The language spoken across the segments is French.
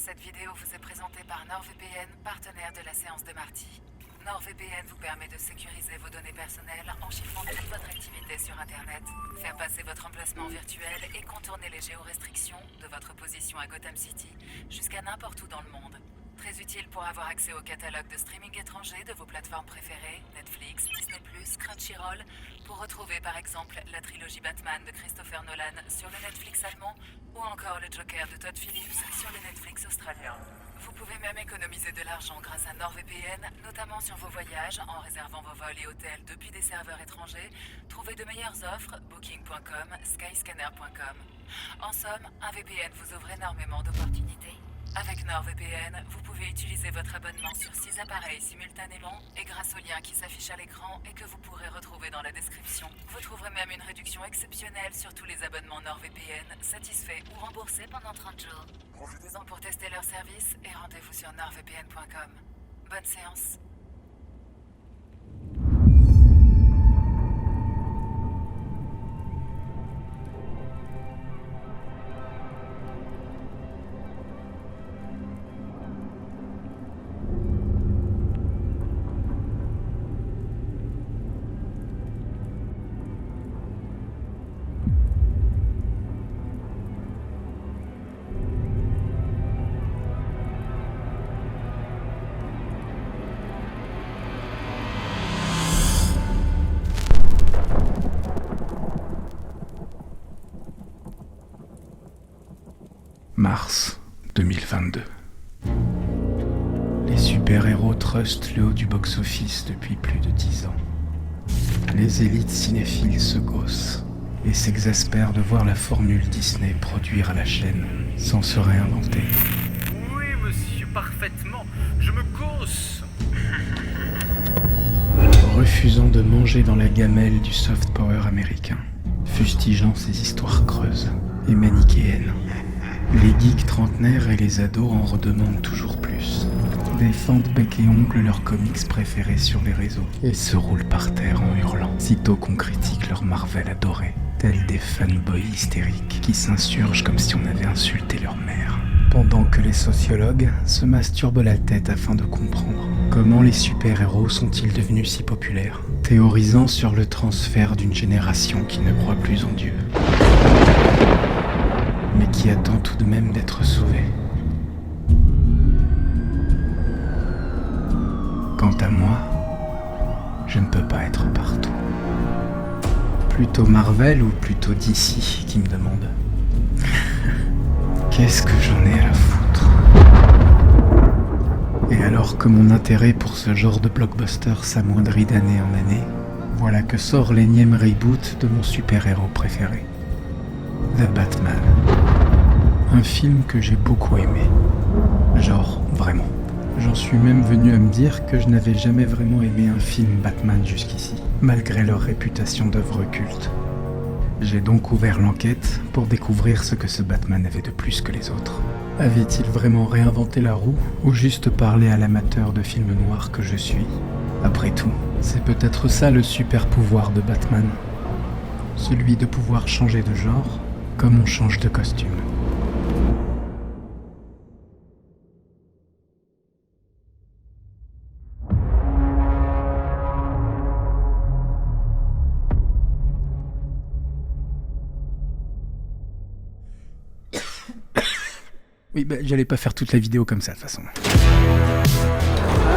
Cette vidéo vous est présentée par NordVPN, partenaire de la séance de Marty. NordVPN vous permet de sécuriser vos données personnelles en chiffrant toute votre activité sur Internet, faire passer votre emplacement virtuel et contourner les géorestrictions de votre position à Gotham City jusqu'à n'importe où dans le monde. Très utile pour avoir accès au catalogue de streaming étranger de vos plateformes préférées, Netflix, Disney+, Crunchyroll, pour retrouver par exemple la trilogie Batman de Christopher Nolan sur le Netflix allemand ou encore le Joker de Todd Phillips sur le Netflix australien. Vous pouvez même économiser de l'argent grâce à NordVPN, notamment sur vos voyages, en réservant vos vols et hôtels depuis des serveurs étrangers. Trouvez de meilleures offres, booking.com, skyscanner.com. En somme, un VPN vous ouvre énormément d'opportunités. Avec NordVPN, vous pouvez utiliser votre abonnement sur 6 appareils simultanément et grâce au lien qui s'affiche à l'écran et que vous pourrez retrouver dans la description, vous trouverez même une réduction exceptionnelle sur tous les abonnements NordVPN, satisfaits ou remboursés pendant 30 jours. Profitez-en pour tester leur service et rendez-vous sur nordvpn.com. Bonne séance. Mars 2022. Les super-héros trustent le haut du box-office depuis plus de 10 ans. Les élites cinéphiles se gaussent et s'exaspèrent de voir la formule Disney produire à la chaîne sans se réinventer. Oui, monsieur, parfaitement. Je me gausse. Refusant de manger dans la gamelle du soft power américain, fustigeant ses histoires creuses et manichéennes. Les geeks trentenaires et les ados en redemandent toujours plus. Défendent bec et ongle leurs comics préférés sur les réseaux et se roulent par terre en hurlant, sitôt qu'on critique leur Marvel adoré, tels des fanboys hystériques qui s'insurgent comme si on avait insulté leur mère. Pendant que les sociologues se masturbent la tête afin de comprendre comment les super-héros sont-ils devenus si populaires, théorisant sur le transfert d'une génération qui ne croit plus en Dieu, mais qui attend tout de même d'être sauvé. Quant à moi, je ne peux pas être partout. Plutôt Marvel ou plutôt DC qui me demande. Qu'est-ce que j'en ai à la foutre? Et alors que mon intérêt pour ce genre de blockbuster s'amoindrit d'année en année, voilà que sort l'énième reboot de mon super-héros préféré, The Batman. Un film que j'ai beaucoup aimé. Genre, vraiment. J'en suis même venu à me dire que je n'avais jamais vraiment aimé un film Batman jusqu'ici, malgré leur réputation d'œuvre culte. J'ai donc ouvert l'enquête pour découvrir ce que ce Batman avait de plus que les autres. Avait-il vraiment réinventé la roue, ou juste parlé à l'amateur de films noirs que je suis? Après tout, c'est peut-être ça le super pouvoir de Batman. Celui de pouvoir changer de genre, comme on change de costume. Oui, j'allais pas faire toute la vidéo comme ça, de toute façon.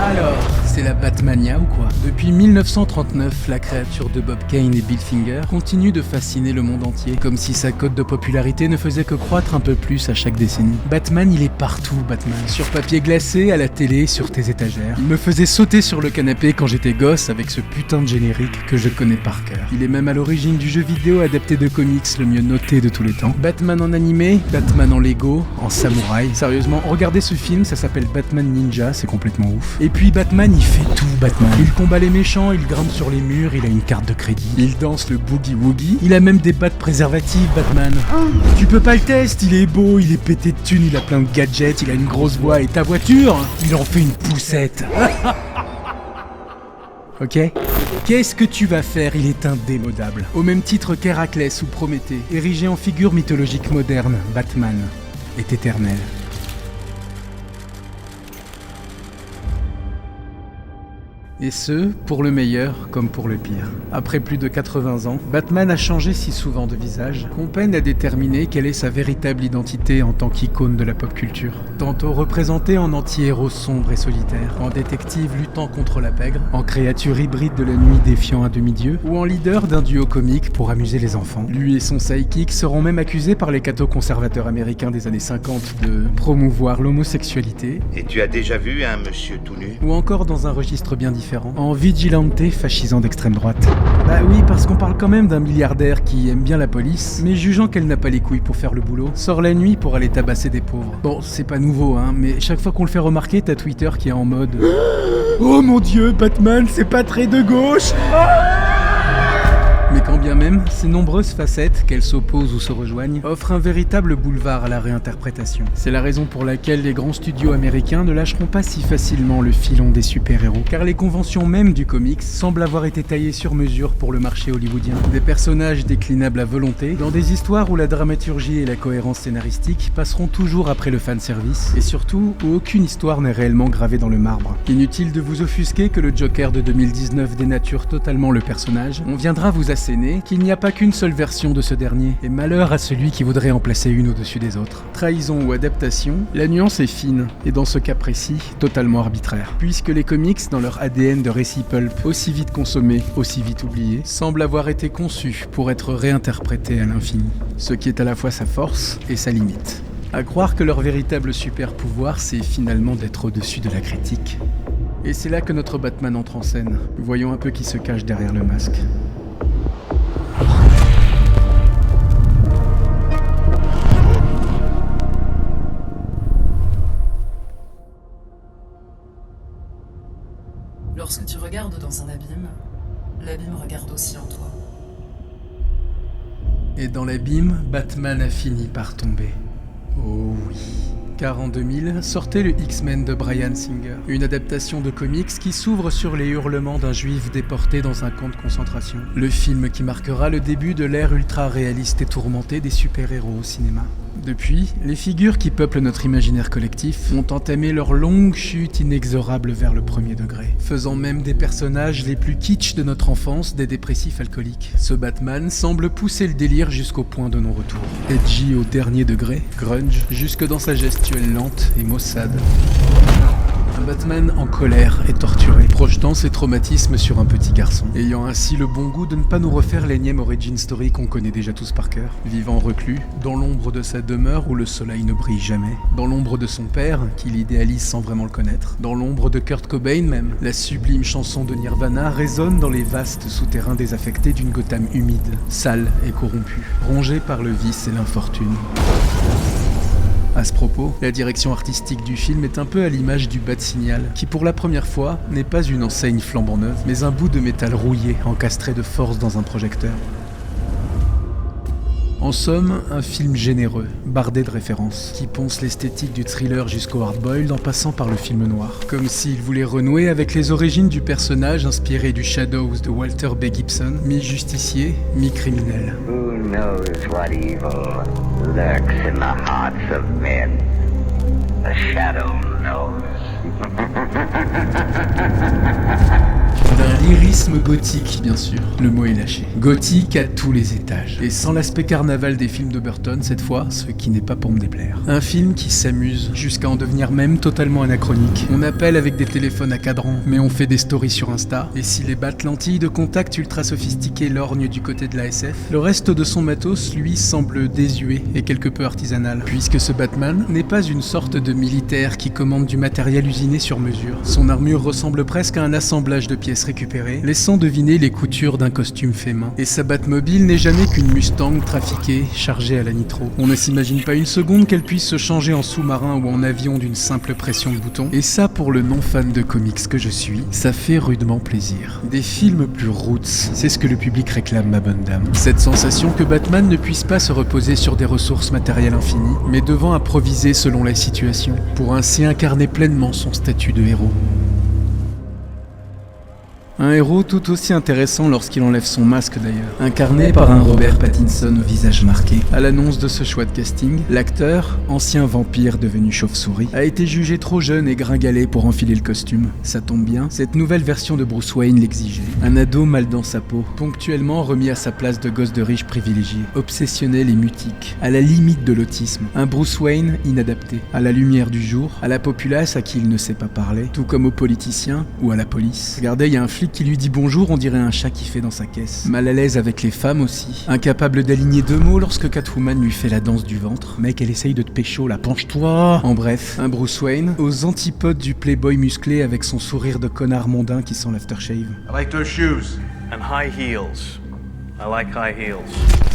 Alors, c'est la Batmania ou quoi? Depuis 1939, la créature de Bob Kane et Bill Finger continue de fasciner le monde entier, comme si sa cote de popularité ne faisait que croître un peu plus à chaque décennie. Batman, il est partout, Batman. Sur papier glacé, à la télé, sur tes étagères. Il me faisait sauter sur le canapé quand j'étais gosse avec ce putain de générique que je connais par cœur. Il est même à l'origine du jeu vidéo adapté de comics le mieux noté de tous les temps. Batman en animé, Batman en Lego, en samouraï. Sérieusement, regardez ce film, ça s'appelle Batman Ninja, c'est complètement ouf. Et puis Batman, il fait tout, Batman. Il combat les méchants, il grimpe sur les murs, il a une carte de crédit, il danse le boogie-woogie, il a même des battes préservatives, Batman. Tu peux pas le tester, il est beau, il est pété de thunes, il a plein de gadgets, il a une grosse voix, et ta voiture, il en fait une poussette. Ok? Qu'est-ce que tu vas faire? Il est indémodable. Au même titre qu'Héraclès ou Prométhée, érigé en figure mythologique moderne, Batman est éternel. Et ce, pour le meilleur comme pour le pire. Après plus de 80 ans, Batman a changé si souvent de visage qu'on peine à déterminer quelle est sa véritable identité en tant qu'icône de la pop culture. Tantôt représenté en anti-héros sombre et solitaire, en détective luttant contre la pègre, en créature hybride de la nuit défiant un demi-dieu, ou en leader d'un duo comique pour amuser les enfants. Lui et son sidekick seront même accusés par les cathos conservateurs américains des années 50 de promouvoir l'homosexualité. Et tu as déjà vu un monsieur tout nu? Ou encore dans un registre bien différent, en vigilante fascisant d'extrême droite. Bah oui, parce qu'on parle quand même d'un milliardaire qui aime bien la police, mais jugeant qu'elle n'a pas les couilles pour faire le boulot, sort la nuit pour aller tabasser des pauvres. Bon, c'est pas nouveau, hein, mais chaque fois qu'on le fait remarquer, t'as Twitter qui est en mode Oh mon dieu, Batman, c'est pas très de gauche. Mais quand bien même, ces nombreuses facettes, qu'elles s'opposent ou se rejoignent, offrent un véritable boulevard à la réinterprétation. C'est la raison pour laquelle les grands studios américains ne lâcheront pas si facilement le filon des super-héros, car les conventions même du comics semblent avoir été taillées sur mesure pour le marché hollywoodien. Des personnages déclinables à volonté, dans des histoires où la dramaturgie et la cohérence scénaristique passeront toujours après le fanservice, et surtout où aucune histoire n'est réellement gravée dans le marbre. Inutile de vous offusquer que le Joker de 2019 dénature totalement le personnage, on viendra vous asséner qu'il n'y a pas qu'une seule version de ce dernier, et malheur à celui qui voudrait en placer une au-dessus des autres. Trahison ou adaptation, la nuance est fine, et dans ce cas précis, totalement arbitraire. Puisque les comics, dans leur ADN de récit pulp, aussi vite consommés, aussi vite oubliés, semblent avoir été conçus pour être réinterprétés à l'infini. Ce qui est à la fois sa force et sa limite. À croire que leur véritable super pouvoir, c'est finalement d'être au-dessus de la critique. Et c'est là que notre Batman entre en scène. Voyons un peu qui se cache derrière le masque. Lorsque tu regardes dans un abîme, l'abîme regarde aussi en toi. Et dans l'abîme, Batman a fini par tomber. Oh oui. Car en 2000, sortait le X-Men de Bryan Singer, une adaptation de comics qui s'ouvre sur les hurlements d'un juif déporté dans un camp de concentration. Le film qui marquera le début de l'ère ultra-réaliste et tourmentée des super-héros au cinéma. Depuis, les figures qui peuplent notre imaginaire collectif ont entamé leur longue chute inexorable vers le premier degré, faisant même des personnages les plus kitsch de notre enfance des dépressifs alcooliques. Ce Batman semble pousser le délire jusqu'au point de non-retour. Edgy au dernier degré, grunge, jusque dans sa gestuelle lente et maussade. Un Batman en colère et torturé, projetant ses traumatismes sur un petit garçon, ayant ainsi le bon goût de ne pas nous refaire l'énième origin story qu'on connaît déjà tous par cœur. Vivant reclus, dans l'ombre de sa demeure où le soleil ne brille jamais, dans l'ombre de son père, qu'il idéalise sans vraiment le connaître, dans l'ombre de Kurt Cobain même, la sublime chanson de Nirvana résonne dans les vastes souterrains désaffectés d'une Gotham humide, sale et corrompue, rongée par le vice et l'infortune. À ce propos, la direction artistique du film est un peu à l'image du Bat-Signal, qui pour la première fois n'est pas une enseigne flambant neuve, mais un bout de métal rouillé encastré de force dans un projecteur. En somme, un film généreux, bardé de références, qui ponce l'esthétique du thriller jusqu'au hard-boiled en passant par le film noir. Comme s'il voulait renouer avec les origines du personnage inspiré du Shadows de Walter B. Gibson, mi-justicier, mi-criminel. Who knows what evil lurks in the hearts of men? The shadow knows. D'un lyrisme gothique, bien sûr. Le mot est lâché. Gothique à tous les étages. Et sans l'aspect carnaval des films de Burton, cette fois, ce qui n'est pas pour me déplaire. Un film qui s'amuse, jusqu'à en devenir même totalement anachronique. On appelle avec des téléphones à cadran, mais on fait des stories sur Insta. Et si les lentilles de contact ultra sophistiquées lorgnent du côté de la SF, le reste de son matos, lui, semble désuet et quelque peu artisanal. Puisque ce Batman n'est pas une sorte de militaire qui commande du matériel usiné sur mesure. Son armure ressemble presque à un assemblage de pièces récupérées, laissant deviner les coutures d'un costume fait main. Et sa Batmobile n'est jamais qu'une Mustang trafiquée, chargée à la nitro. On ne s'imagine pas une seconde qu'elle puisse se changer en sous-marin ou en avion d'une simple pression de bouton. Et ça, pour le non-fan de comics que je suis, ça fait rudement plaisir. Des films plus roots, c'est ce que le public réclame, ma bonne dame. Cette sensation que Batman ne puisse pas se reposer sur des ressources matérielles infinies, mais devant improviser selon la situation, pour ainsi incarner pleinement son statut de héros. Un héros tout aussi intéressant lorsqu'il enlève son masque d'ailleurs, incarné par un Robert Pattinson au visage marqué. À l'annonce de ce choix de casting, l'acteur, ancien vampire devenu chauve-souris, a été jugé trop jeune et gringalet pour enfiler le costume. Ça tombe bien, cette nouvelle version de Bruce Wayne l'exigeait. Un ado mal dans sa peau, ponctuellement remis à sa place de gosse de riche privilégié, obsessionnel et mutique, à la limite de l'autisme. Un Bruce Wayne inadapté, à la lumière du jour, à la populace à qui il ne sait pas parler, tout comme aux politiciens ou à la police. Regardez, il y a un flic qui lui dit bonjour, on dirait un chat qui fait dans sa caisse. Mal à l'aise avec les femmes aussi, incapable d'aligner deux mots lorsque Catwoman lui fait la danse du ventre. Mec, elle essaye de te pécho, là, penche-toi. En bref, un Bruce Wayne aux antipodes du playboy musclé avec son sourire de connard mondain qui sent l'aftershave. I like those shoes. And high heels. I like high heels.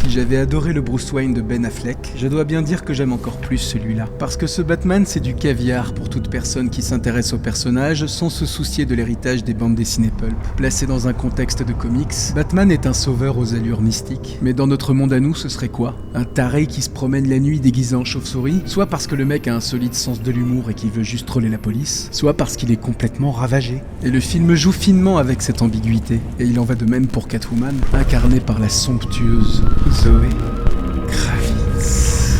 Si j'avais adoré le Bruce Wayne de Ben Affleck, je dois bien dire que j'aime encore plus celui-là. Parce que ce Batman, c'est du caviar pour toute personne qui s'intéresse au personnage sans se soucier de l'héritage des bandes dessinées pulp. Placé dans un contexte de comics, Batman est un sauveur aux allures mystiques. Mais dans notre monde à nous, ce serait quoi? Un taré qui se promène la nuit déguisé en chauve-souris? Soit parce que le mec a un solide sens de l'humour et qu'il veut juste troller la police, soit parce qu'il est complètement ravagé. Et le film joue finement avec cette ambiguïté. Et il en va de même pour Catwoman, incarnée par la somptueuse Zoé Kravitz.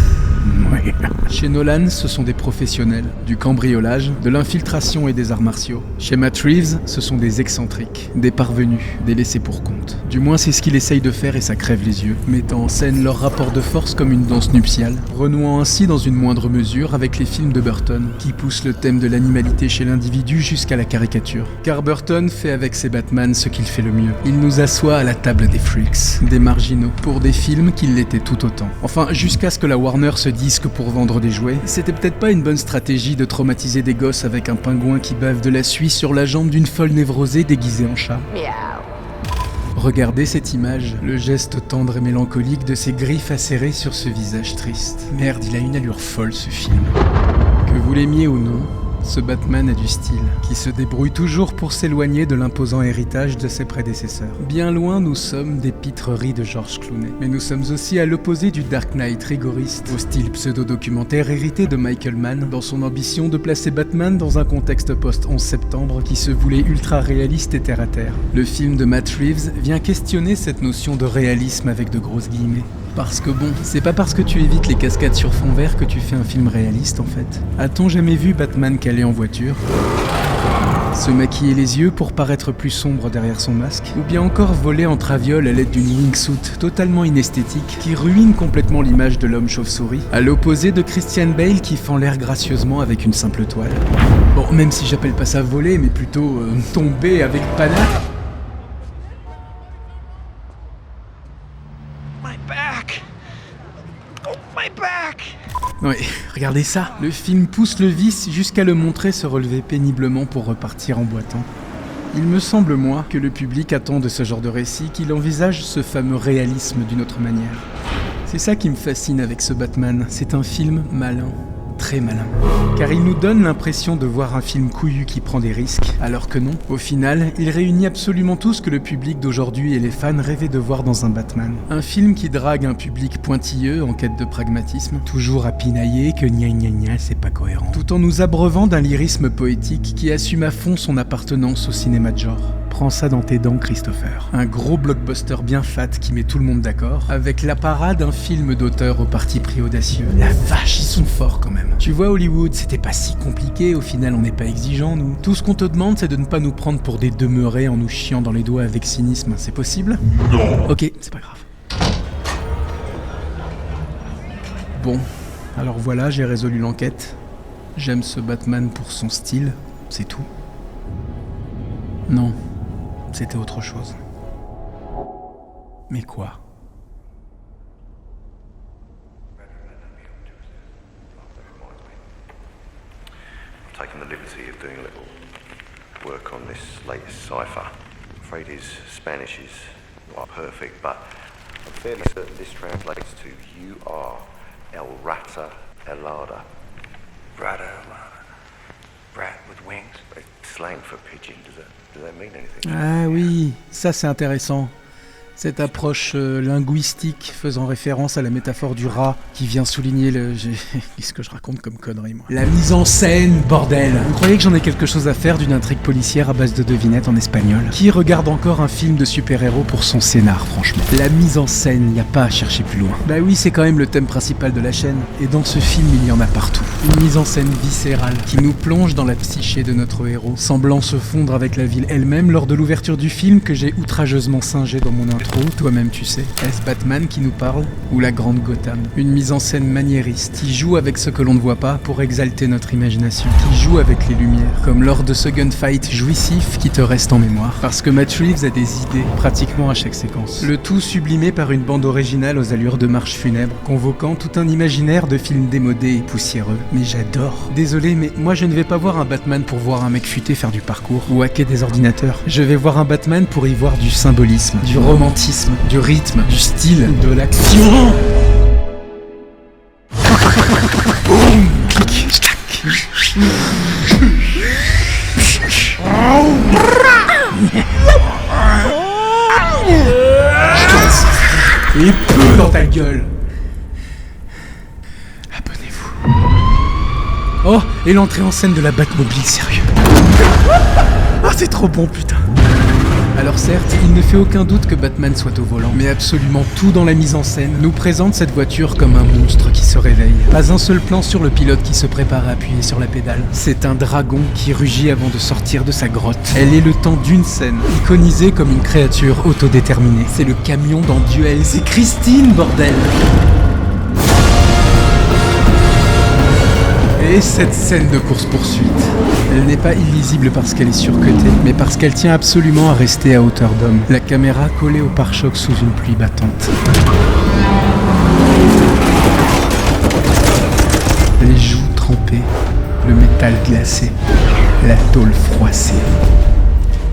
Ouais. Chez Nolan, ce sont des professionnels, du cambriolage, de l'infiltration et des arts martiaux. Chez Matt Reeves, ce sont des excentriques, des parvenus, des laissés pour compte. Du moins, c'est ce qu'il essaye de faire et ça crève les yeux, mettant en scène leur rapport de force comme une danse nuptiale, renouant ainsi dans une moindre mesure avec les films de Burton, qui poussent le thème de l'animalité chez l'individu jusqu'à la caricature. Car Burton fait avec ses Batman ce qu'il fait le mieux. Il nous assoit à la table des freaks, des marginaux, pour des films qui l'étaient tout autant. Enfin, jusqu'à ce que la Warner se dise que pour vendre des jouets, c'était peut-être pas une bonne stratégie de traumatiser des gosses avec un pingouin qui bave de la suie sur la jambe d'une folle névrosée déguisée en chat. Regardez cette image, le geste tendre et mélancolique de ses griffes acérées sur ce visage triste. Merde, il a une allure folle ce film. Que vous l'aimiez ou non, ce Batman a du style, qui se débrouille toujours pour s'éloigner de l'imposant héritage de ses prédécesseurs. Bien loin, nous sommes des pitreries de George Clooney. Mais nous sommes aussi à l'opposé du Dark Knight rigoriste, au style pseudo-documentaire hérité de Michael Mann, dans son ambition de placer Batman dans un contexte post-11 septembre qui se voulait ultra-réaliste et terre-à-terre. Le film de Matt Reeves vient questionner cette notion de réalisme avec de grosses guillemets. Parce que bon, c'est pas parce que tu évites les cascades sur fond vert que tu fais un film réaliste en fait. A-t-on jamais vu Batman caler en voiture? Se maquiller les yeux pour paraître plus sombre derrière son masque? Ou bien encore voler en traviole à l'aide d'une wingsuit totalement inesthétique qui ruine complètement l'image de l'homme chauve-souris, à l'opposé de Christian Bale qui fend l'air gracieusement avec une simple toile. Bon, même si j'appelle pas ça voler, mais plutôt tomber avec panache. Ouais, regardez ça. Le film pousse le vice jusqu'à le montrer se relever péniblement pour repartir en boitant. Il me semble, moi, que le public attend de ce genre de récit qu'il envisage ce fameux réalisme d'une autre manière. C'est ça qui me fascine avec ce Batman, c'est un film malin. Très malin. Car il nous donne l'impression de voir un film couillu qui prend des risques, alors que non. Au final, il réunit absolument tout ce que le public d'aujourd'hui et les fans rêvaient de voir dans un Batman. Un film qui drague un public pointilleux en quête de pragmatisme, toujours à pinailler que gna gna gna c'est pas cohérent. Tout en nous abreuvant d'un lyrisme poétique qui assume à fond son appartenance au cinéma de genre. Prends ça dans tes dents, Christopher. Un gros blockbuster bien fat qui met tout le monde d'accord, avec l'apparat d'un film d'auteur au parti pris audacieux. La vache, ils sont forts quand même. Tu vois, Hollywood, c'était pas si compliqué, au final on n'est pas exigeants, nous. Tout ce qu'on te demande, c'est de ne pas nous prendre pour des demeurés en nous chiant dans les doigts avec cynisme. C'est possible? Non. Ok, c'est pas grave. Bon, alors voilà, j'ai résolu l'enquête. J'aime ce Batman pour son style, c'est tout. Non. C'était autre chose. Mais quoi? I've taken the liberty of doing a little work on this latest cipher. I'm afraid his Spanish is not perfect, but I'm fairly certain this translates to "You are El Rata Helada." Rata helada. Rat with wings. It's slang for pigeon. Does that mean anything? Ah oui, ça c'est intéressant. Cette approche linguistique faisant référence à la métaphore du rat qui vient souligner Qu'est-ce que je raconte comme connerie, moi ? La mise en scène, bordel ! Vous croyez que j'en ai quelque chose à faire d'une intrigue policière à base de devinettes en espagnol ? Qui regarde encore un film de super-héros pour son scénar, franchement ? La mise en scène, y a pas à chercher plus loin. Bah oui, c'est quand même le thème principal de la chaîne, et dans ce film, il y en a partout. Une mise en scène viscérale qui nous plonge dans la psyché de notre héros, semblant se fondre avec la ville elle-même lors de l'ouverture du film que j'ai outrageusement singé dans mon intro. Toi-même tu sais, est-ce Batman qui nous parle ou la grande Gotham ? Une mise en scène maniériste qui joue avec ce que l'on ne voit pas pour exalter notre imagination, qui joue avec les lumières, comme lors de ce gunfight jouissif qui te reste en mémoire. Parce que Matt Reeves a des idées pratiquement à chaque séquence. Le tout sublimé par une bande originale aux allures de marche funèbre, convoquant tout un imaginaire de film démodé et poussiéreux. Mais j'adore. Désolé, mais moi je ne vais pas voir un Batman pour voir un mec futé faire du parcours ou hacker des ordinateurs. Je vais voir un Batman pour y voir du symbolisme, du romantisme, du rythme, du style, de l'action. Boum, clic, clac. Et peu dans ta gueule. Abonnez-vous. Oh, et l'entrée en scène de la Batmobile, sérieux. Ah, c'est trop bon, putain. Alors certes, il ne fait aucun doute que Batman soit au volant, mais absolument tout dans la mise en scène nous présente cette voiture comme un monstre qui se réveille. Pas un seul plan sur le pilote qui se prépare à appuyer sur la pédale. C'est un dragon qui rugit avant de sortir de sa grotte. Elle est le temps d'une scène, iconisée comme une créature autodéterminée. C'est le camion dans Duel, c'est Christine, bordel! Et cette scène de course-poursuite, elle n'est pas illisible parce qu'elle est surcutée, mais parce qu'elle tient absolument à rester à hauteur d'homme, la caméra collée au pare-choc sous une pluie battante. Les joues trempées, le métal glacé, la tôle froissée.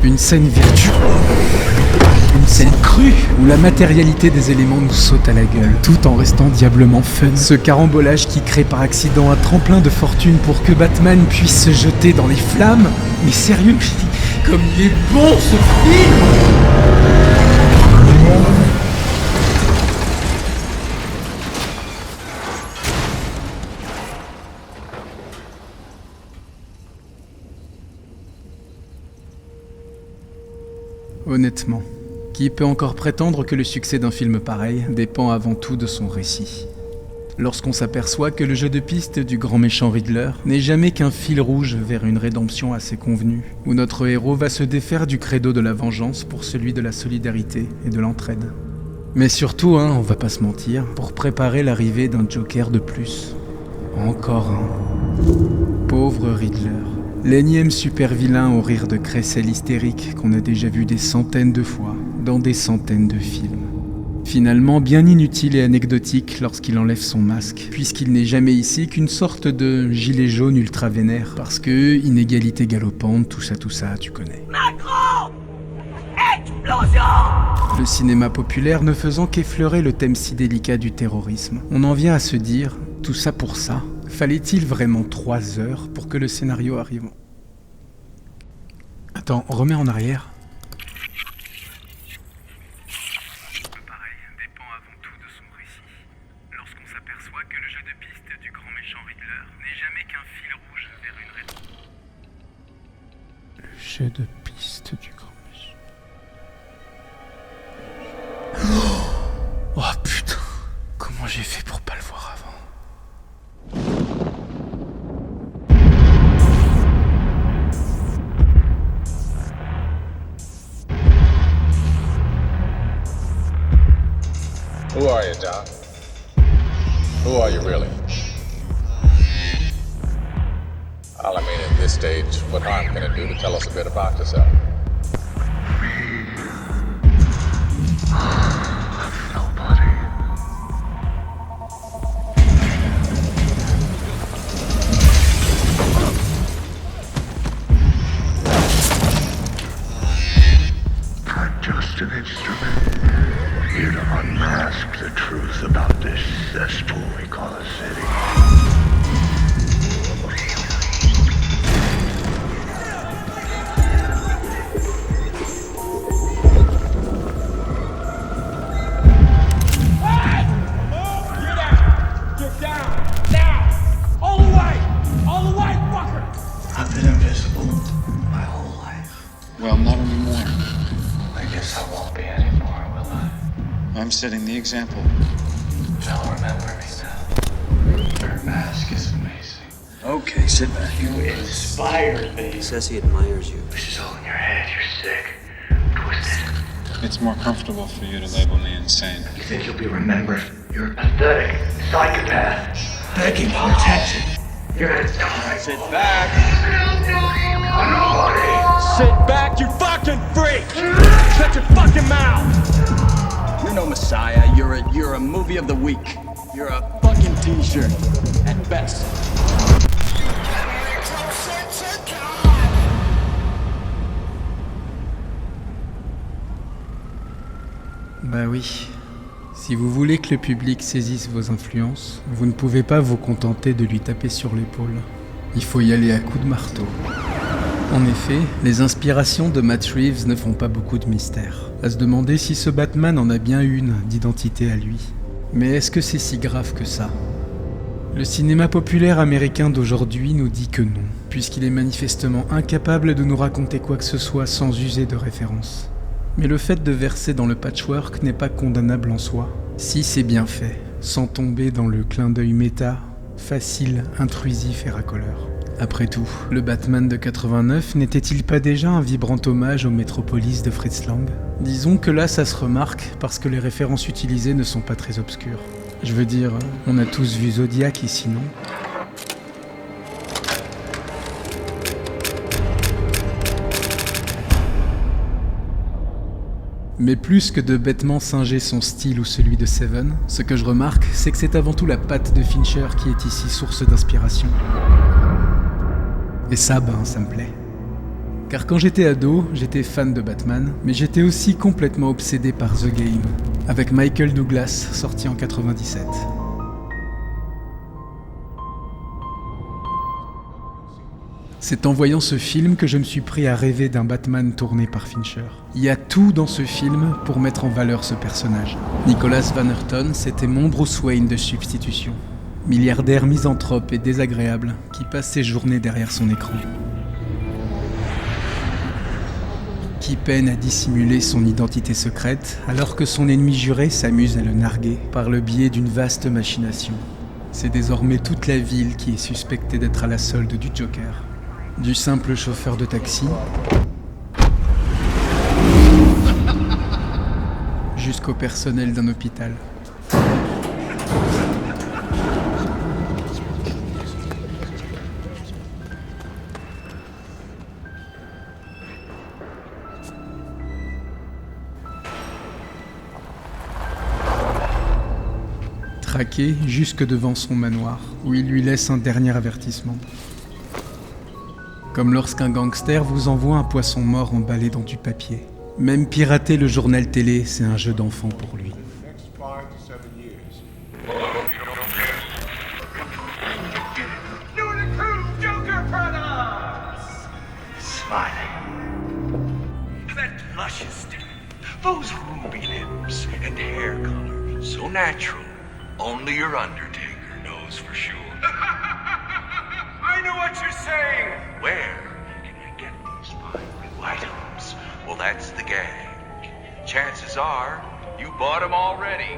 Une scène virtuelle. Une scène crue où la matérialité des éléments nous saute à la gueule, tout en restant diablement fun. Ce carambolage qui crée par accident un tremplin de fortune pour que Batman puisse se jeter dans les flammes. Mais sérieux, comme il est bon ce film! Honnêtement, qui peut encore prétendre que le succès d'un film pareil dépend avant tout de son récit ? Lorsqu'on s'aperçoit que le jeu de piste du grand méchant Riddler n'est jamais qu'un fil rouge vers une rédemption assez convenue, où notre héros va se défaire du credo de la vengeance pour celui de la solidarité et de l'entraide. Mais surtout, on va pas se mentir, pour préparer l'arrivée d'un Joker de plus. Encore un. Pauvre Riddler. L'énième super vilain au rire de crécelle hystérique qu'on a déjà vu des centaines de fois dans des centaines de films. Finalement bien inutile et anecdotique lorsqu'il enlève son masque, puisqu'il n'est jamais ici qu'une sorte de gilet jaune ultra vénère, parce que inégalité galopante, tout ça, tu connais. Macron! Explosion! Le cinéma populaire ne faisant qu'effleurer le thème si délicat du terrorisme, on en vient à se dire, tout ça pour ça, fallait-il vraiment 3 heures pour que le scénario arrive ? Attends, remets en arrière. Pareil dépend avant tout de son récit. Lorsqu'on s'aperçoit que le jeu de piste du grand méchant Riddler n'est jamais qu'un fil rouge vers une rédemption. Le jeu de piste du grand méchant. Oh putain, comment j'ai fait pour pas le voir avant ? Who are you, Doc? Who are you really? Well, I mean, at this stage, what harm can it do to tell us a bit about yourself? Nobody. I'm just an instrument. Here to unmask the truth about this cesspool we call a city. I'm setting the example. They'll remember me now. Her mask is amazing. Okay, sit back. You inspired me. He says he admires you. This is all in your head. You're sick. Twisted. It's more comfortable for you to label me insane. You think you'll be remembered? You're a pathetic psychopath. Begging for attention. You're gonna die. Sit back. Nobody. Sit back, you fucking freak! Shut your fucking mouth! You're no messiah. You're a movie of the week. You're a fucking t-shirt at best. Bah oui. Si vous voulez que le public saisisse vos influences, vous ne pouvez pas vous contenter de lui taper sur l'épaule. Il faut y aller à coups de marteau. En effet, les inspirations de Matt Reeves ne font pas beaucoup de mystère. À se demander si ce Batman en a bien une d'identité à lui. Mais est-ce que c'est si grave que ça ? Le cinéma populaire américain d'aujourd'hui nous dit que non, puisqu'il est manifestement incapable de nous raconter quoi que ce soit sans user de références. Mais le fait de verser dans le patchwork n'est pas condamnable en soi, si c'est bien fait, sans tomber dans le clin d'œil méta, facile, intrusif et racoleur. Après tout, le Batman de 89 n'était-il pas déjà un vibrant hommage au Metropolis de Fritz Lang ? Disons que là ça se remarque parce que les références utilisées ne sont pas très obscures. Je veux dire, on a tous vu Zodiac ici, non ? Mais plus que de bêtement singer son style ou celui de Seven, ce que je remarque, c'est que c'est avant tout la patte de Fincher qui est ici source d'inspiration. Et ça, ça me plaît. Car quand j'étais ado, j'étais fan de Batman, mais j'étais aussi complètement obsédé par The Game, avec Michael Douglas, sorti en 97. C'est en voyant ce film que je me suis pris à rêver d'un Batman tourné par Fincher. Il y a tout dans ce film pour mettre en valeur ce personnage. Nicholas Van Earton, c'était mon Bruce Wayne de substitution. Milliardaire misanthrope et désagréable, qui passe ses journées derrière son écran. Qui peine à dissimuler son identité secrète, alors que son ennemi juré s'amuse à le narguer par le biais d'une vaste machination. C'est désormais toute la ville qui est suspectée d'être à la solde du Joker. Du simple chauffeur de taxi jusqu'au personnel d'un hôpital. Traqué jusque devant son manoir, où il lui laisse un dernier avertissement. Comme lorsqu'un gangster vous envoie un poisson mort emballé dans du papier. Même pirater le journal télé, c'est un jeu d'enfant pour lui. That luscious skin, those ruby lips and hair color, so natural. Only your Undertaker knows for sure. I know what you're saying! Where can you get these fine new items? Well, that's the gag. Chances are, you bought them already.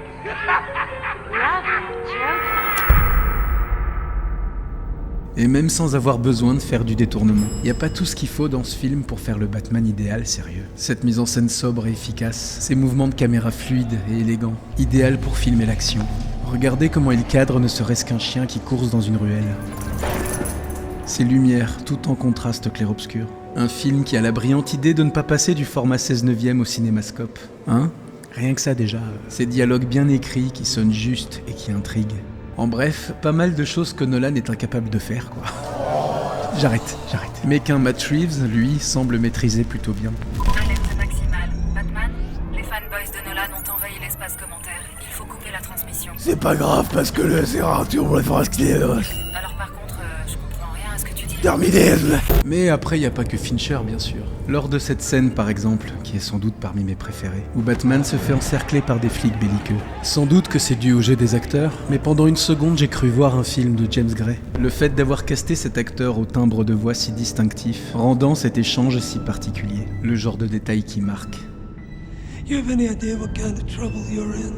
Et même sans avoir besoin de faire du détournement. Y a pas tout ce qu'il faut dans ce film pour faire le Batman idéal, sérieux. Cette mise en scène sobre et efficace, ces mouvements de caméra fluides et élégants, idéal pour filmer l'action. Regardez comment il cadre ne serait-ce qu'un chien qui course dans une ruelle. Ces lumières, tout en contraste clair-obscur. Un film qui a la brillante idée de ne pas passer du format 16/9 au cinémascope. Hein ? Rien que ça déjà. Ces dialogues bien écrits qui sonnent justes et qui intriguent. En bref, pas mal de choses que Nolan est incapable de faire, quoi. J'arrête. Mais qu'un Matt Reeves, lui, semble maîtriser plutôt bien. Alerte maximale. Batman, les fanboys de Nolan ont envahi l'espace commentaire. Il faut couper la transmission. C'est pas grave parce que le Arthur on va faire ce qu'il est. Alors par contre, je comprends rien à ce que tu dis. Terminé. Mais après, y a pas que Fincher, bien sûr. Lors de cette scène, par exemple, qui est sans doute parmi mes préférées, où Batman se fait encercler par des flics belliqueux. Sans doute que c'est dû au jeu des acteurs, mais pendant une seconde, j'ai cru voir un film de James Gray. Le fait d'avoir casté cet acteur au timbre de voix si distinctif, rendant cet échange si particulier. Le genre de détail qui marque. You have any idea what kind of trouble you're in?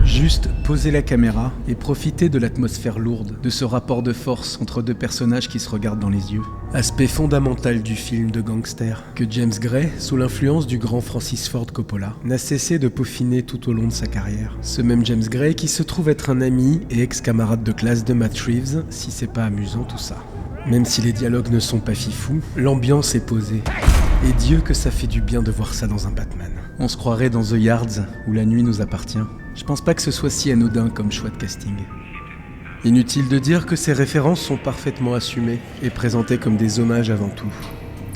Juste poser la caméra et profiter de l'atmosphère lourde, de ce rapport de force entre deux personnages qui se regardent dans les yeux. Aspect fondamental du film de gangster, que James Gray, sous l'influence du grand Francis Ford Coppola, n'a cessé de peaufiner tout au long de sa carrière. Ce même James Gray qui se trouve être un ami et ex-camarade de classe de Matt Reeves, si c'est pas amusant tout ça. Même si les dialogues ne sont pas fifous, l'ambiance est posée. Et Dieu que ça fait du bien de voir ça dans un Batman. On se croirait dans The Yards, où la nuit nous appartient. Je pense pas que ce soit si anodin comme choix de casting. Inutile de dire que ces références sont parfaitement assumées et présentées comme des hommages avant tout.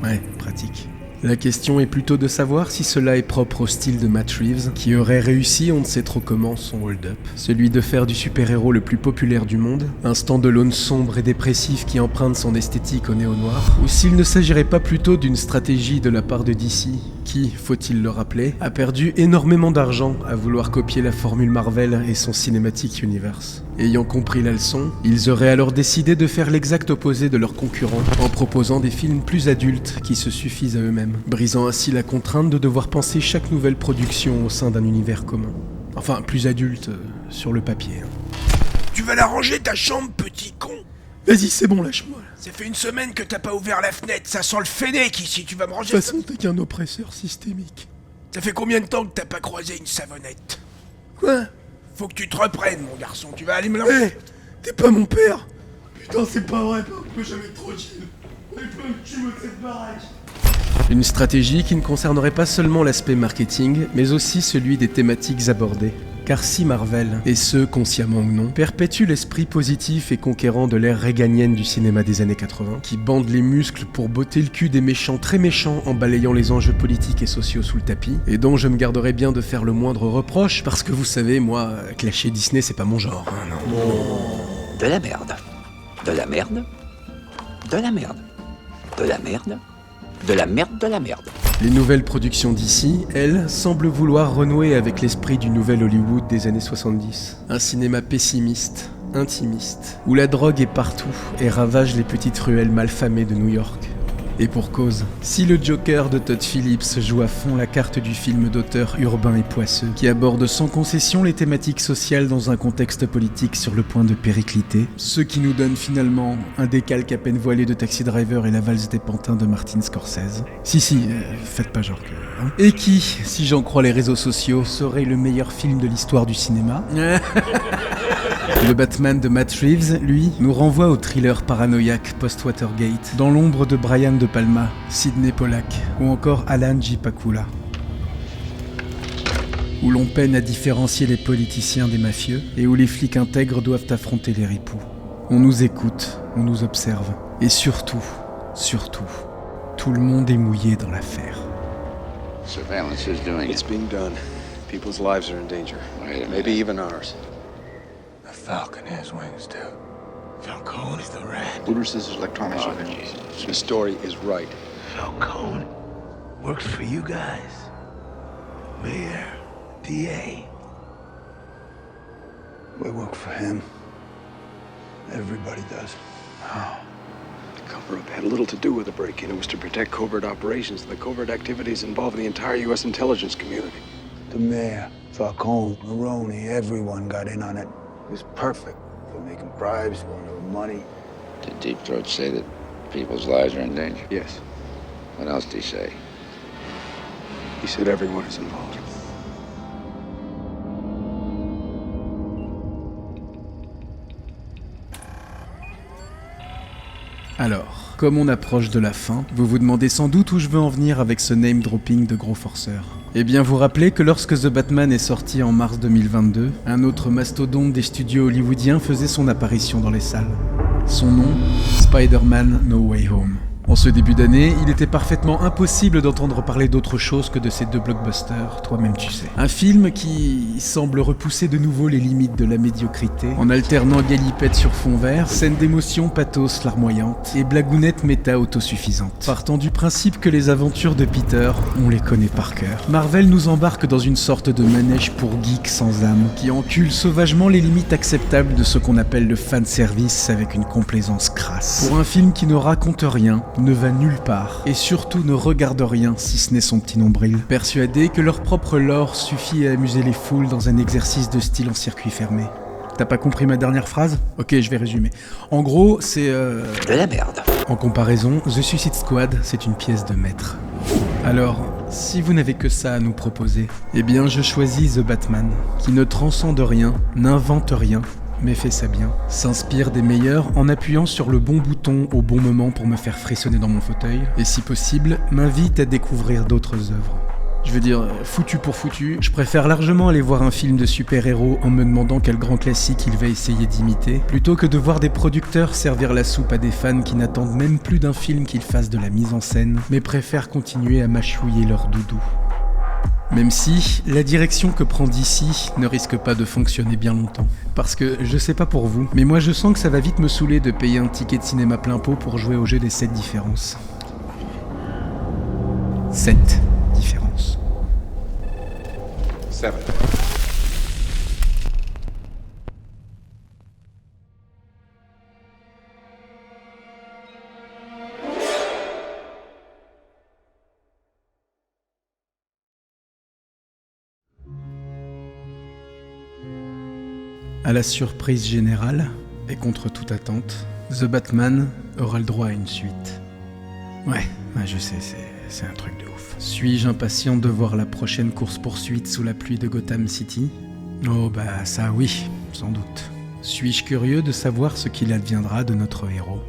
Ouais, pratique. La question est plutôt de savoir si cela est propre au style de Matt Reeves, qui aurait réussi on ne sait trop comment son hold-up. Celui de faire du super-héros le plus populaire du monde, un stand-alone sombre et dépressif qui emprunte son esthétique au néo-noir, ou s'il ne s'agirait pas plutôt d'une stratégie de la part de DC, qui, faut-il le rappeler, a perdu énormément d'argent à vouloir copier la formule Marvel et son Cinematic Universe. Ayant compris la leçon, ils auraient alors décidé de faire l'exact opposé de leurs concurrents, en proposant des films plus adultes qui se suffisent à eux-mêmes, brisant ainsi la contrainte de devoir penser chaque nouvelle production au sein d'un univers commun. Enfin, plus adulte sur le papier. Tu vas la ranger ta chambre, petit con? Vas-y, c'est bon, lâche-moi. Ça fait une semaine que t'as pas ouvert la fenêtre, ça sent le fennec ici, tu vas me ranger. De toute façon, t'es qu'un oppresseur systémique. Ça fait combien de temps que t'as pas croisé une savonnette? Quoi? Faut que tu te reprennes, mon garçon, tu vas aller me laver. Hé, t'es pas mon père. Putain, c'est pas vrai, on peut jamais être tranquille. On est pas le cul de cette baraque. Une stratégie qui ne concernerait pas seulement l'aspect marketing, mais aussi celui des thématiques abordées. Car si Marvel, et ce consciemment ou non, perpétue l'esprit positif et conquérant de l'ère réganienne du cinéma des années 80, qui bande les muscles pour botter le cul des méchants très méchants en balayant les enjeux politiques et sociaux sous le tapis, et dont je me garderai bien de faire le moindre reproche, parce que vous savez, moi, clasher Disney c'est pas mon genre, hein, non. De la merde. De la merde. De la merde. De la merde. De la merde, de la merde. Les nouvelles productions d'ici, elles, semblent vouloir renouer avec l'esprit du nouvel Hollywood des années 70. Un cinéma pessimiste, intimiste, où la drogue est partout et ravage les petites ruelles malfamées de New York. Et pour cause, si le Joker de Todd Phillips joue à fond la carte du film d'auteur urbain et poisseux, qui aborde sans concession les thématiques sociales dans un contexte politique sur le point de péricliter, ce qui nous donne finalement un décalque à peine voilé de Taxi Driver et la valse des pantins de Martin Scorsese. Faites pas genre que... Hein. Et qui, si j'en crois les réseaux sociaux, serait le meilleur film de l'histoire du cinéma. Le Batman de Matt Reeves, lui, nous renvoie au thriller paranoïaque post-Watergate, dans l'ombre de Brian De Palma, Sidney Pollack ou encore Alan J. Pakula, où l'on peine à différencier les politiciens des mafieux et où les flics intègres doivent affronter les ripoux. On nous écoute, on nous observe et surtout, tout le monde est mouillé dans l'affaire. Surveillance is doing it. It's being done. People's lives are in danger. Wait a minute. Maybe even ours. The Falcon has wings too. Falcone is the rat. Booter says his electronics are there. The story is right. Falcone works for you guys. Mayor, DA. We work for him. Everybody does. Oh. The cover-up had little to do with the break-in. It was to protect covert operations. The covert activities involved the entire U.S. intelligence community. The mayor, Falcone, Maroney, everyone got in on it. It was perfect for making bribes, going over money. Did Deep Throat say that people's lives are in danger? Yes. What else did he say? He said everyone is involved. Alors, comme on approche de la fin, vous vous demandez sans doute où je veux en venir avec ce name-dropping de gros forceur. Eh bien vous rappelez que lorsque The Batman est sorti en mars 2022, un autre mastodonte des studios hollywoodiens faisait son apparition dans les salles. Son nom, Spider-Man No Way Home. En ce début d'année, il était parfaitement impossible d'entendre parler d'autre chose que de ces deux blockbusters, toi-même tu sais. Un film qui semble repousser de nouveau les limites de la médiocrité, en alternant galipette sur fond vert, scènes d'émotion pathos larmoyantes et blagounettes méta autosuffisantes. Partant du principe que les aventures de Peter, on les connaît par cœur, Marvel nous embarque dans une sorte de manège pour geeks sans âme, qui encule sauvagement les limites acceptables de ce qu'on appelle le fanservice avec une complaisance crasse. Pour un film qui ne raconte rien, ne va nulle part, et surtout ne regarde rien si ce n'est son petit nombril, persuadés que leur propre lore suffit à amuser les foules dans un exercice de style en circuit fermé. T'as pas compris ma dernière phrase ? Ok, je vais résumer. En gros, c'est de la merde. En comparaison, The Suicide Squad, c'est une pièce de maître. Alors, si vous n'avez que ça à nous proposer, eh bien je choisis The Batman, qui ne transcende rien, n'invente rien, mais fait ça bien. S'inspire des meilleurs en appuyant sur le bon bouton au bon moment pour me faire frissonner dans mon fauteuil, et si possible, m'invite à découvrir d'autres œuvres. Je veux dire, foutu pour foutu, je préfère largement aller voir un film de super-héros en me demandant quel grand classique il va essayer d'imiter, plutôt que de voir des producteurs servir la soupe à des fans qui n'attendent même plus d'un film qu'il fasse de la mise en scène, mais préfèrent continuer à mâchouiller leur doudou. Même si, la direction que prend DC ne risque pas de fonctionner bien longtemps. Parce que, je sais pas pour vous, mais moi je sens que ça va vite me saouler de payer un ticket de cinéma plein pot pour jouer au jeu des 7 différences. 7 différences. 7. À la surprise générale, et contre toute attente, The Batman aura le droit à une suite. Ouais, je sais, c'est un truc de ouf. Suis-je impatient de voir la prochaine course-poursuite sous la pluie de Gotham City ? Oh bah ça oui, sans doute. Suis-je curieux de savoir ce qu'il adviendra de notre héros ?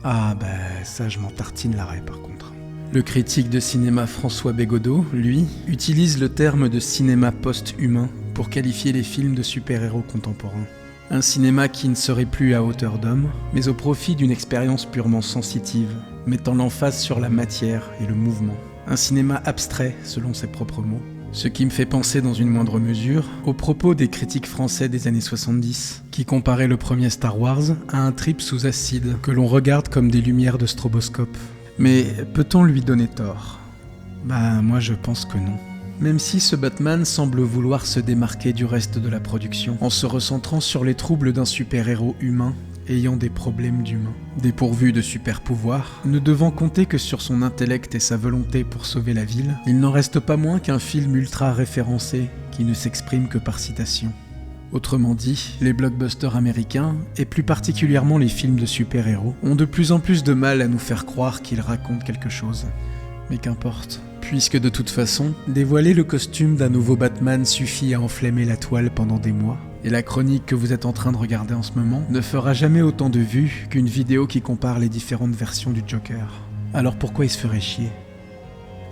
Ah bah ça je m'en tartine l'arrêt par contre. Le critique de cinéma François Bégodeau, lui, utilise le terme de cinéma post-humain pour qualifier les films de super-héros contemporains. Un cinéma qui ne serait plus à hauteur d'homme, mais au profit d'une expérience purement sensitive, mettant l'emphase sur la matière et le mouvement. Un cinéma abstrait, selon ses propres mots. Ce qui me fait penser dans une moindre mesure aux propos des critiques français des années 70, qui comparaient le premier Star Wars à un trip sous acide que l'on regarde comme des lumières de stroboscope. Mais peut-on lui donner tort ? Bah moi je pense que non. Même si ce Batman semble vouloir se démarquer du reste de la production, en se recentrant sur les troubles d'un super-héros humain ayant des problèmes d'humain. Dépourvu de super-pouvoirs, ne devant compter que sur son intellect et sa volonté pour sauver la ville, il n'en reste pas moins qu'un film ultra référencé qui ne s'exprime que par citation. Autrement dit, les blockbusters américains, et plus particulièrement les films de super-héros, ont de plus en plus de mal à nous faire croire qu'ils racontent quelque chose. Mais qu'importe. Puisque de toute façon, dévoiler le costume d'un nouveau Batman suffit à enflammer la toile pendant des mois, et la chronique que vous êtes en train de regarder en ce moment ne fera jamais autant de vues qu'une vidéo qui compare les différentes versions du Joker. Alors pourquoi il se ferait chier ?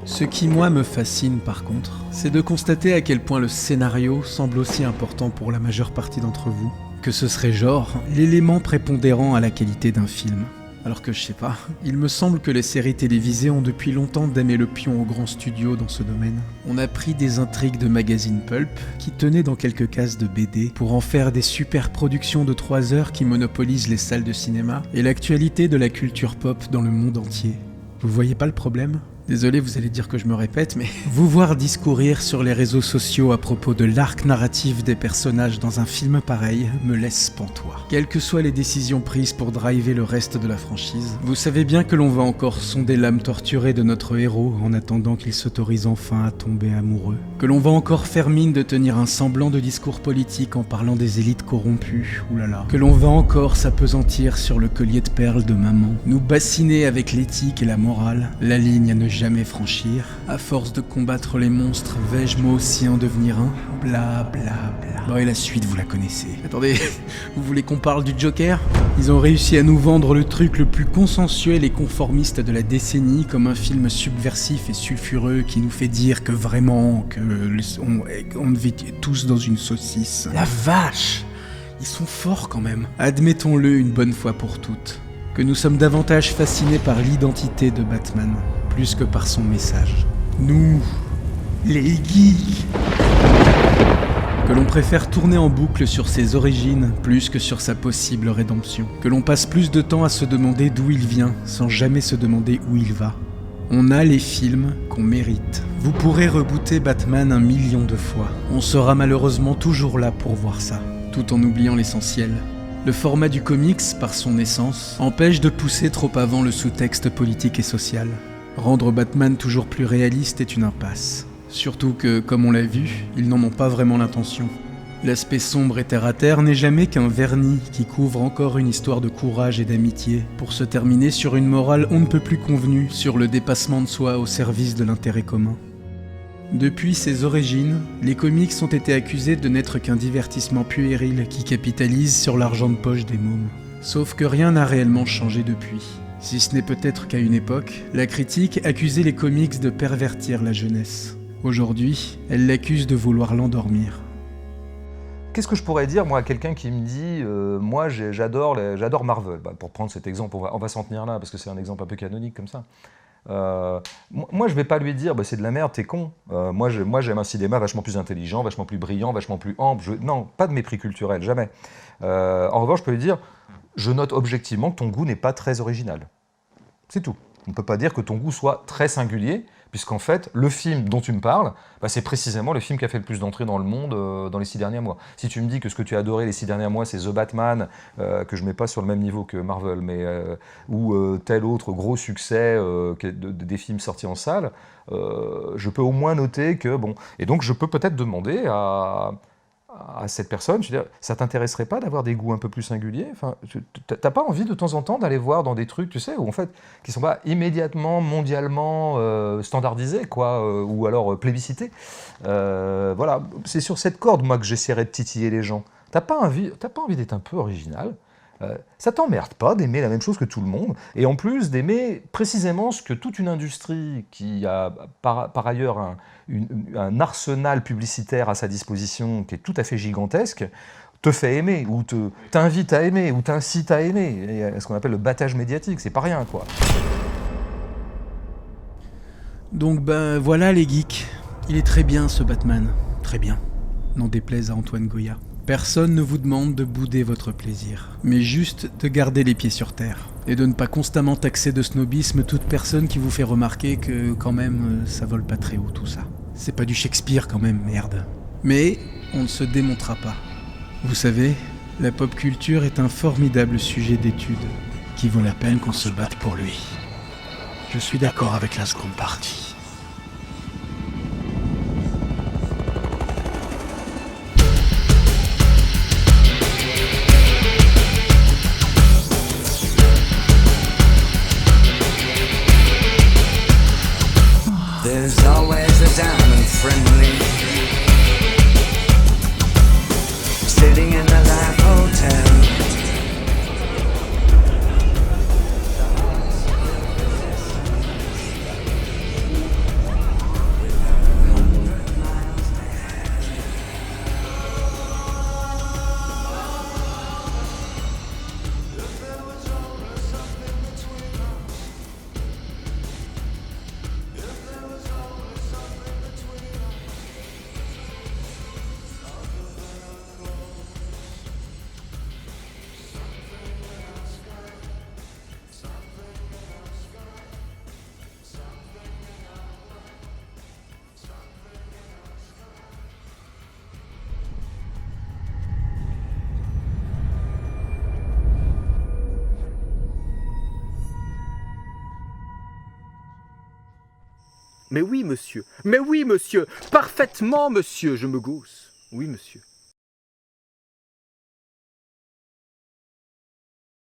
Ce qui, moi, me fascine par contre, c'est de constater à quel point le scénario semble aussi important pour la majeure partie d'entre vous, que ce serait genre l'élément prépondérant à la qualité d'un film. Alors que je sais pas, il me semble que les séries télévisées ont depuis longtemps damé le pion aux grands studios dans ce domaine. On a pris des intrigues de magazines pulp qui tenaient dans quelques cases de BD pour en faire des super productions de 3 heures qui monopolisent les salles de cinéma et l'actualité de la culture pop dans le monde entier. Vous voyez pas le problème ? Désolé, vous allez dire que je me répète, mais vous voir discourir sur les réseaux sociaux à propos de l'arc narratif des personnages dans un film pareil me laisse pantois. Quelles que soient les décisions prises pour driver le reste de la franchise, vous savez bien que l'on va encore sonder l'âme torturée de notre héros en attendant qu'il s'autorise enfin à tomber amoureux. Que l'on va encore faire mine de tenir un semblant de discours politique en parlant des élites corrompues, oulala. Que l'on va encore s'appesantir sur le collier de perles de maman, nous bassiner avec l'éthique et la morale, la ligne à ne jamais franchir. À force de combattre les monstres, vais-je moi aussi en devenir un ? Bla bla bla. Bon, et la suite, vous la connaissez. Attendez, vous voulez qu'on parle du Joker ? Ils ont réussi à nous vendre le truc le plus consensuel et conformiste de la décennie comme un film subversif et sulfureux qui nous fait dire que vraiment, on vit tous dans une saucisse. La vache ! Ils sont forts quand même. Admettons-le une bonne fois pour toutes. Que nous sommes davantage fascinés par l'identité de Batman, plus que par son message. Nous, les geeks, que l'on préfère tourner en boucle sur ses origines, plus que sur sa possible rédemption. Que l'on passe plus de temps à se demander d'où il vient, sans jamais se demander où il va. On a les films qu'on mérite. Vous pourrez rebooter Batman 1 million de fois. On sera malheureusement toujours là pour voir ça, tout en oubliant l'essentiel. Le format du comics, par son essence, empêche de pousser trop avant le sous-texte politique et social. Rendre Batman toujours plus réaliste est une impasse. Surtout que, comme on l'a vu, ils n'en ont pas vraiment l'intention. L'aspect sombre et terre-à-terre n'est jamais qu'un vernis qui couvre encore une histoire de courage et d'amitié, pour se terminer sur une morale on ne peut plus convenue sur le dépassement de soi au service de l'intérêt commun. Depuis ses origines, les comics ont été accusés de n'être qu'un divertissement puéril qui capitalise sur l'argent de poche des mômes. Sauf que rien n'a réellement changé depuis. Si ce n'est peut-être qu'à une époque, la critique accusait les comics de pervertir la jeunesse. Aujourd'hui, elle l'accuse de vouloir l'endormir. Qu'est-ce que je pourrais dire, moi, à quelqu'un qui me dit moi, j'adore Marvel. Pour prendre cet exemple, on va s'en tenir là, parce que c'est un exemple un peu canonique comme ça. Moi, je vais pas lui dire c'est de la merde, t'es con. Moi, j'aime un cinéma vachement plus intelligent, vachement plus brillant, vachement plus ample. Non, pas de mépris culturel, jamais. En revanche, je peux lui dire je note objectivement que ton goût n'est pas très original. C'est tout. On ne peut pas dire que ton goût soit très singulier, puisqu'en fait, le film dont tu me parles, c'est précisément le film qui a fait le plus d'entrées dans le monde dans les 6 derniers mois. Si tu me dis que ce que tu as adoré les 6 derniers mois, c'est The Batman, que je ne mets pas sur le même niveau que Marvel, mais ou tel autre gros succès des films sortis en salle, je peux au moins noter que, bon... Et donc, je peux peut-être demander à cette personne, je veux dire, ça t'intéresserait pas d'avoir des goûts un peu plus singuliers? Enfin, t'as pas envie de temps en temps d'aller voir dans des trucs, tu sais, où en fait, qui sont pas immédiatement, mondialement standardisés, quoi, ou alors plébiscités. Voilà, c'est sur cette corde, moi, que j'essaierai de titiller les gens. T'as pas envie d'être un peu original? Ça t'emmerde pas d'aimer la même chose que tout le monde, et en plus d'aimer précisément ce que toute une industrie qui a par ailleurs un arsenal publicitaire à sa disposition qui est tout à fait gigantesque, te fait aimer, ou t'invite à aimer, ou t'incite à aimer, et ce qu'on appelle le battage médiatique, c'est pas rien, quoi. Donc voilà les geeks, il est très bien ce Batman, très bien, n'en déplaise à Antoine Goya. Personne ne vous demande de bouder votre plaisir, mais juste de garder les pieds sur terre, et de ne pas constamment taxer de snobisme toute personne qui vous fait remarquer que, quand même, ça vole pas très haut tout ça. C'est pas du Shakespeare quand même, merde. Mais on ne se démontera pas. Vous savez, la pop culture est un formidable sujet d'étude, qui vaut la peine qu'on se batte pour lui. Je suis d'accord avec la seconde partie. There's always a diamond friendly sitting in the Life Hotel. Mais oui, monsieur. Mais oui, monsieur. Parfaitement, monsieur. Je me gausse. Oui, monsieur.